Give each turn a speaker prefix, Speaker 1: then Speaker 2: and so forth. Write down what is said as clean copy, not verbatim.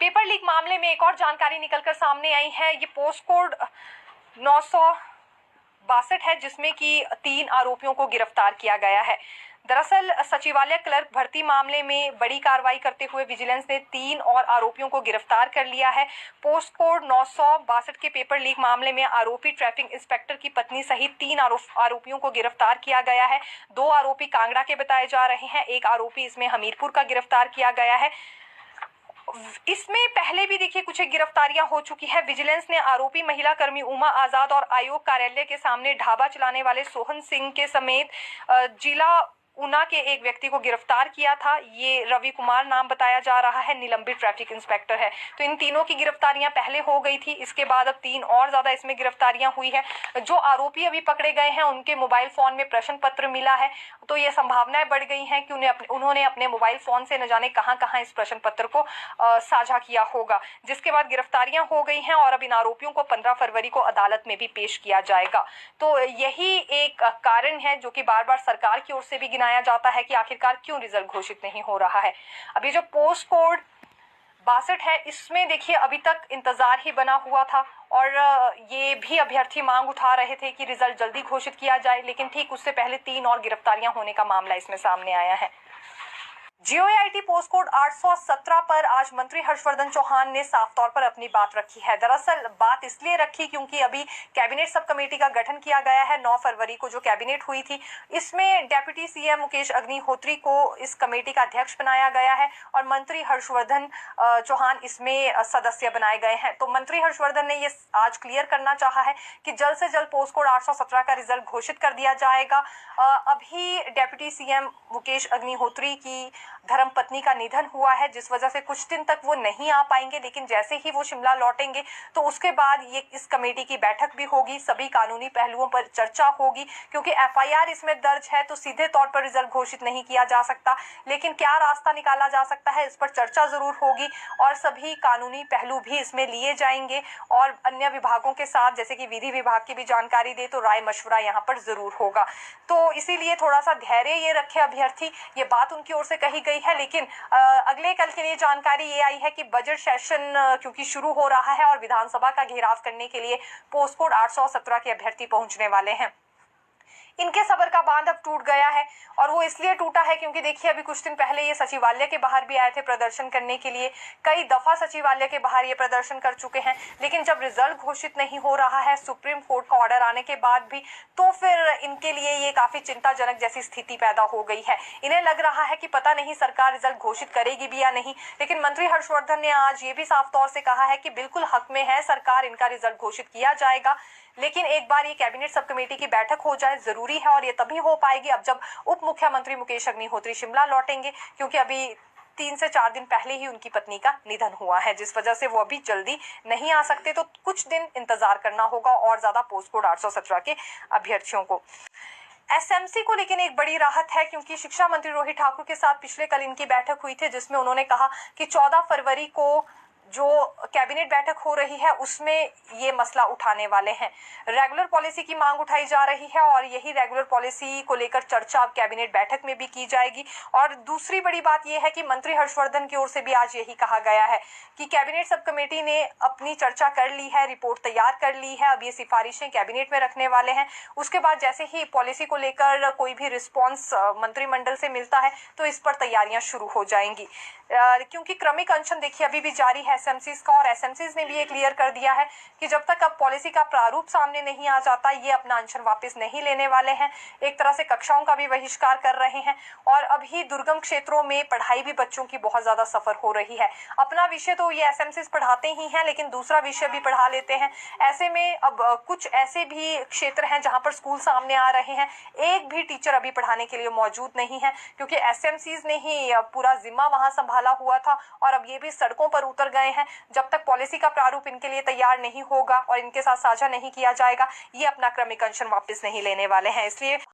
Speaker 1: Paper leak मामले में एक और जानकारी निकलकर सामने आई है। ये पोस्ट कोड 962 है, जिसमें कि 3 आरोपियों को गिरफ्तार किया गया है। दरअसल सचिवालय क्लर्क भर्ती मामले में बड़ी कार्रवाई करते हुए विजिलेंस ने 3 और आरोपियों को गिरफ्तार कर लिया है। पोस्ट कोड 962 के पेपर लीक मामले में आरोपी ट्रैफिक इंस्पेक्टर की पत्नी सहित 3 आरोपियों को गिरफ्तार किया गया है। 2 आरोपी कांगड़ा के बताए जा रहे हैं, एक आरोपी इसमें हमीरपुर का गिरफ्तार किया गया है। इसमें पहले भी देखिए कुछ गिरफ्तारियां हो चुकी है। विजिलेंस ने आरोपी महिला कर्मी उमा आजाद और आयोग कार्यालय के सामने ढाबा चलाने वाले सोहन सिंह के समेत जिला ऊना के एक व्यक्ति को गिरफ्तार किया था। ये रवि कुमार नाम बताया जा रहा है, निलंबित ट्रैफिक इंस्पेक्टर है। तो इन तीनों की गिरफ्तारियां पहले हो गई थी, इसके बाद अब 3 और ज्यादा इसमें गिरफ्तारियां हुई है। जो आरोपी अभी पकड़े गए हैं उनके मोबाइल फोन में प्रश्न पत्र मिला है, तो ये संभावनाएं बढ़ गई हैं कि उन्होंने अपने मोबाइल फोन से न जाने कहां इस प्रश्न पत्र को साझा किया होगा, जिसके बाद गिरफ्तारियां हो गई हैं और अब इन आरोपियों को 15 फरवरी को अदालत में भी पेश किया जाएगा। तो यही एक कारण है जो कि बार बार सरकार की ओर से भी गिनाया जाता है कि आखिरकार क्यों रिजल्ट घोषित नहीं हो रहा है। अभी जो पोस्ट कोड 62 है, इसमें देखिए अभी तक इंतजार ही बना हुआ था और ये भी अभ्यर्थी मांग उठा रहे थे कि रिजल्ट जल्दी घोषित किया जाए, लेकिन ठीक उससे पहले 3 और गिरफ्तारियां होने का मामला इसमें सामने आया है। जीओआईटी पोस्ट कोड 817 पर आज मंत्री हर्षवर्धन चौहान ने साफ तौर पर अपनी बात रखी है। दरअसल बात इसलिए रखी क्योंकि अभी कैबिनेट सब कमेटी का गठन किया गया है। 9 फरवरी को जो कैबिनेट हुई थी, इसमें डेप्यूटी सीएम मुकेश अग्निहोत्री को इस कमेटी का अध्यक्ष बनाया गया है और मंत्री हर्षवर्धन चौहान इसमें सदस्य बनाए गए हैं। तो मंत्री हर्षवर्धन ने ये आज क्लियर करना चाहा है कि जल्द से जल्द पोस्ट कोड 817 का रिजल्ट घोषित कर दिया जाएगा। अभी डेप्यूटी सीएम मुकेश अग्निहोत्री की धर्मपत्नी का निधन हुआ है, जिस वजह से कुछ दिन तक वो नहीं आ पाएंगे, लेकिन जैसे ही वो शिमला लौटेंगे तो उसके बाद ये इस कमेटी की बैठक भी होगी, सभी कानूनी पहलुओं पर चर्चा होगी। क्योंकि एफआईआर इसमें दर्ज है तो सीधे तौर पर रिजल्ट घोषित नहीं किया जा सकता, लेकिन क्या रास्ता निकाला जा सकता है इस पर चर्चा जरूर होगी और सभी कानूनी पहलू भी इसमें लिए जाएंगे और अन्य विभागों के साथ, जैसे कि विधि विभाग की भी जानकारी दे, तो राय मशवरा यहाँ पर जरूर होगा। तो इसीलिए थोड़ा सा धैर्य ये रखे अभ्यर्थी, ये बात उनकी ओर से कही गई है। लेकिन अगले कल के लिए जानकारी ये आई है कि बजट सेशन क्योंकि शुरू हो रहा है और विधानसभा का घेराव करने के लिए पोस्ट कोड 817 के अभ्यर्थी पहुंचने वाले हैं। इनके सबर का बांध अब टूट गया है और वो इसलिए टूटा है क्योंकि देखिए अभी कुछ दिन पहले ये सचिवालय के बाहर भी आए थे प्रदर्शन करने के लिए। कई दफा सचिवालय के बाहर ये प्रदर्शन कर चुके हैं, लेकिन जब रिजल्ट घोषित नहीं हो रहा है सुप्रीम कोर्ट का ऑर्डर आने के बाद भी, तो फिर इनके लिए ये काफी चिंताजनक जैसी स्थिति पैदा हो गई है। इन्हें लग रहा है कि पता नहीं सरकार रिजल्ट घोषित करेगी भी या नहीं, लेकिन मंत्री हर्षवर्धन ने आज ये भी साफ तौर से कहा है कि बिल्कुल हक में है सरकार, इनका रिजल्ट घोषित किया जाएगा, लेकिन एक बार ये कैबिनेट सब कमेटी की बैठक हो जाए जरूरी है और ये तभी हो पाएगी अब जब उप मुख्यमंत्री मुकेश अग्निहोत्री शिमला लौटेंगे, क्योंकि अभी 3 से 4 दिन पहले ही उनकी पत्नी का निधन हुआ है, जिस वजह से वो अभी जल्दी नहीं आ सकते। तो कुछ दिन इंतजार करना होगा और ज्यादा पोस्ट कोड 817 के अभ्यर्थियों को। एसएमसी को लेकिन एक बड़ी राहत है क्योंकि शिक्षा मंत्री रोहित ठाकुर के साथ पिछले कल इनकी बैठक हुई थी, जिसमें उन्होंने कहा कि 14 फरवरी को जो कैबिनेट बैठक हो रही है उसमें ये मसला उठाने वाले हैं। रेगुलर पॉलिसी की मांग उठाई जा रही है और यही रेगुलर पॉलिसी को लेकर चर्चा अब कैबिनेट बैठक में भी की जाएगी। और दूसरी बड़ी बात यह है कि मंत्री हर्षवर्धन की ओर से भी आज यही कहा गया है कि कैबिनेट सब कमेटी ने अपनी चर्चा कर ली है, रिपोर्ट तैयार कर ली है, अब ये सिफारिशें कैबिनेट में रखने वाले हैं। उसके बाद जैसे ही पॉलिसी को लेकर कोई भी रिस्पॉन्स मंत्रिमंडल से मिलता है तो इस पर तैयारियां शुरू हो जाएंगी, क्योंकि क्रमिक अनशन देखिए अभी भी जारी है एसएमसीज का, और एसएमसीज ने भी ये क्लियर कर दिया है कि जब तक अब पॉलिसी का प्रारूप सामने नहीं आ जाता ये अपना अनशन वापस नहीं लेने वाले हैं। एक तरह से कक्षाओं का भी बहिष्कार कर रहे हैं और अभी दुर्गम क्षेत्रों में पढ़ाई भी बच्चों की बहुत ज्यादा सफर हो रही है। अपना विषय तो ये एसएमसीज पढ़ाते ही हैं, लेकिन दूसरा विषय भी पढ़ा लेते हैं। ऐसे में अब कुछ ऐसे भी क्षेत्र हैं जहां पर स्कूल सामने आ रहे हैं, एक भी टीचर अभी पढ़ाने के लिए मौजूद नहीं है, क्योंकि एसएमसीज ने ही पूरा जिम्मा वहां संभाला हुआ था और अब ये भी सड़कों पर उतर गए हैं। जब तक पॉलिसी का प्रारूप इनके लिए तैयार नहीं होगा और इनके साथ साझा नहीं किया जाएगा, ये अपना क्रमिक अनशन वापस नहीं लेने वाले हैं। इसलिए